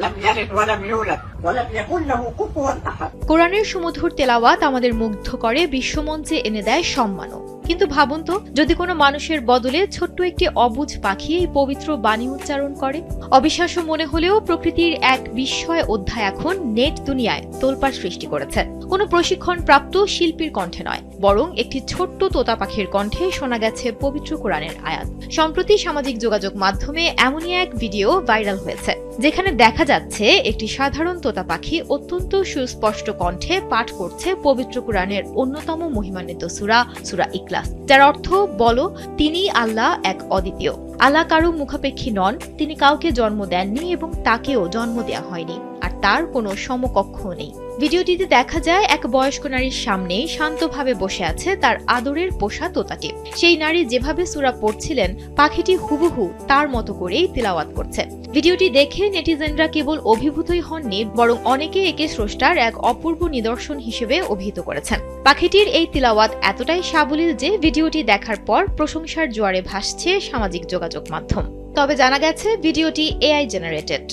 لم يلد ولم يولد ولم يكن له كفوا أحد। কোরআনের সুমধুর তেলাওয়াত আমাদের মুগ্ধ করে, বিশ্বমঞ্চে এনে দেয় সম্মানও। কিন্তু ভাবুন তো, যদি কোনো মানুষের বদলে ছোট্ট একটি অবুঝ পাখি এই পবিত্র বাণী উচ্চারণ করে। অবিশ্বাস্য মনে হলেও প্রকৃতির এক বিস্ময় অধ্যায় এখন নেট দুনিয়ায় তোলপাড় সৃষ্টি করেছে। কোনো প্রশিক্ষণপ্রাপ্ত শিল্পীর কণ্ঠে নয়, বরং একটি ছোট্ট তোতা পাখির কণ্ঠে শোনা গেছে পবিত্র কোরআনের আয়াত। সম্প্রতি সামাজিক যোগাযোগ মাধ্যমে এমনই এক ভিডিও ভাইরাল হয়েছে, যেখানে দেখা যাচ্ছে একটি সাধারণ তোতা পাখি অত্যন্ত সুস্পষ্ট কণ্ঠে পাঠ করছে পবিত্র কোরআনের অন্যতম মহিমান্বিত সূরা সূরা ইখলাস, যার অর্থ বলো তিনি আল্লাহ এক অদ্বিতীয়। আল্লাহ কারো মুখাপেক্ষী নন, তিনি কাউকে জন্ম দেননি এবং তাকেও জন্ম দেয়া হয়নি, আর তার কোনো সমকক্ষও নেই। ভিডিওটিতে দেখা যায় এক বয়স্ক নারীর সামনে শান্তভাবে বসে আছে তার আদরের পোষা তোতাটি। সেই নারী যেভাবে সূরা পড়ছিলেন, পাখিটি হুবহু তার মতো করেই তিলাওয়াত করছে। ভিডিওটি দেখে নেটিজেনরা কেবল অভিভূতই হননি, বরং অনেকে একে স্রষ্টার এক অপূর্ব নিদর্শন হিসেবে অভিহিত করেছেন। পাখিটির এই তিলাওয়াত এতটাই সাবলীল যে ভিডিওটি দেখার পর প্রশংসার জোয়ারে ভাসছে সামাজিক যোগাযোগ মাধ্যম। তবে জানা গেছে ভিডিওটি এআই জেনারেটেড।